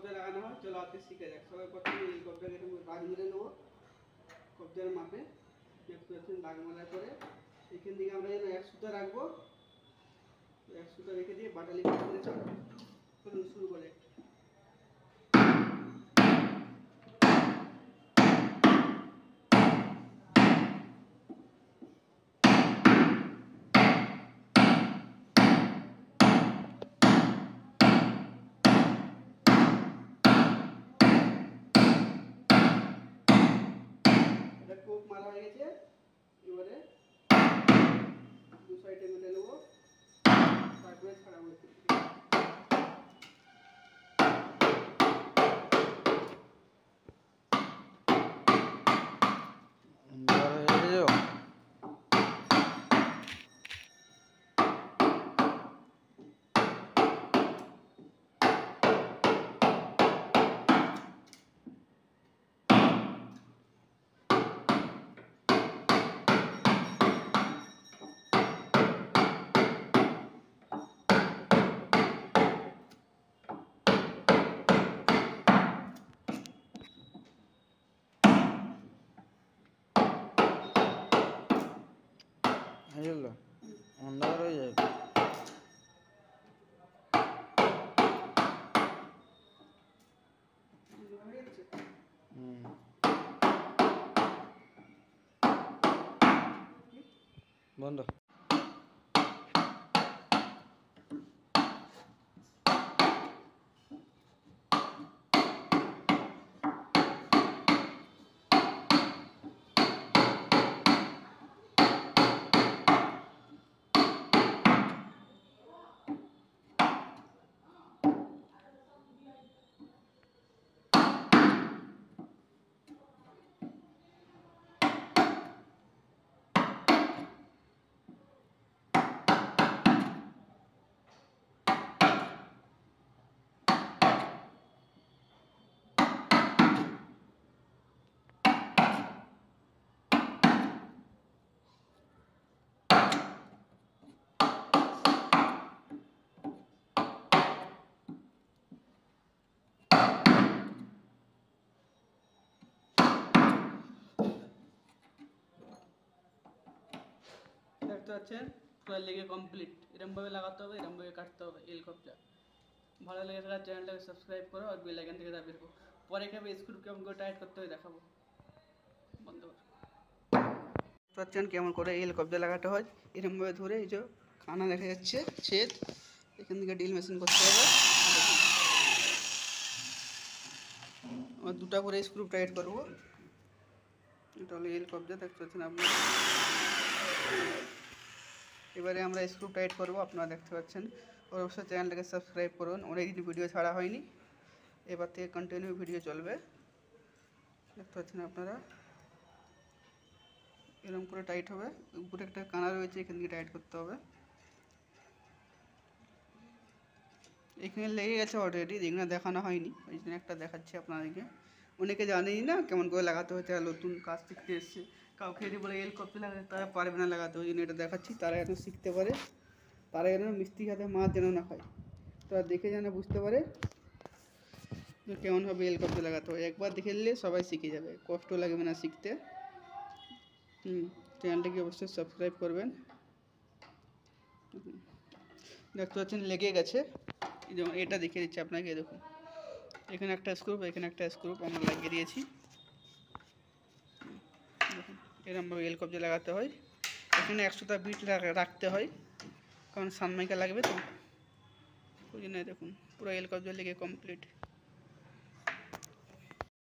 কবজা লাগানো হয়। চলো আজকে শিখে যাক। সবাই প্রথমে এই কবজাকে একটু দাগ মেরে নেবো কবজার মাপে। দেখতে পাচ্ছেন দাগ মারার পরে এখান থেকে আমরা যেন 1 সুতা রাখবো, 1 সুতা রেখে দিয়ে বাটালি করে চাপবো। চলুন শুরু করে। এটা কোপ মারা হয়ে গেছে। এবারে দু সাইডে মেলে নেবো, তারপরে ছাড়াবো। অন্ধকার হয়ে যাবে। বন্ধ। দেখতে পাচ্ছেন পুরো লেগে কমপ্লিট। এরমভাবে লাগাতে হবে, এরমভাবে কাটতে হবে এল কবজা। ভালো লেগে থাকা চ্যানেলটাকে সাবস্ক্রাইব করো আর বেল আইকন থেকে দাবিয়ে রাখো। পরে কেমন স্ক্রু কেমন করে টাইট করতে হয় দেখাবো। বন্ধ করো। দেখতে পাচ্ছেন কেমন করে এল কবজা লাগাতে হয়। এরমভাবে ধরে এই যে কানা দেখা যাচ্ছে ছেদ, এখান থেকে ড্রিল মেশিন করতে হবে। আমার দুটা করে স্ক্রু টাইট করবো। এটা হলো এল কবজা, দেখতে পাচ্ছেন আপনারা। এবারে আমরা স্ক্রু টাইট করবো, আপনারা দেখতে পাচ্ছেন। অবশ্যই চ্যানেলটাকে সাবস্ক্রাইব করুন, অনেকদিন ভিডিও ছাড়া হয়নি, এবার থেকে কন্টিনিউ ভিডিও চলবে। দেখতে পাচ্ছেন আপনারা এরকম করে টাইট হবে। উপরে একটা কানা রয়েছে, এখান থেকে টাইট করতে হবে। এখানে লেগে গেছে অলরেডি, এখানে দেখানো হয়নি, ওই জন্য একটা দেখাচ্ছি আপনাদেরকে। অনেকে জানেই না কেমন করে লাগাতে হয়, তারা নতুন কাজ শিখতে এসছে। কাউকে যদি বলে এল কপি লাগাতে, তারা পারবে না লাগাতে, ওই জন্য এটা দেখাচ্ছি। তারা যেন শিখতে পারে, তারা যেন মিস্ত্রি হাতে মাছ যেন না খায়, তারা দেখে যেন বুঝতে পারে যে কেমনভাবে এল কপি লাগাতে হয়। একবার দেখে নিলে সবাই শিখে যাবে, কষ্ট লাগবে না শিখতে। চ্যানেলটাকে অবশ্যই সাবস্ক্রাইব করবেন। দেখতে পাচ্ছেন লেগে গেছে। যেমন এটা দেখিয়ে দিচ্ছি আপনাকে, দেখুন এখানে একটা স্ক্রু, এখানে একটা স্ক্রু আমরা লাগিয়ে দিয়েছি। দেখুন এরকমভাবে এল কবজা লাগাতে হয়। এখানে 100টা বিট রাখতে হয়, কারণ সানমাইকা লাগবে তো, ওই জন্য। দেখুন পুরো এল কবজা লেগে কমপ্লিট।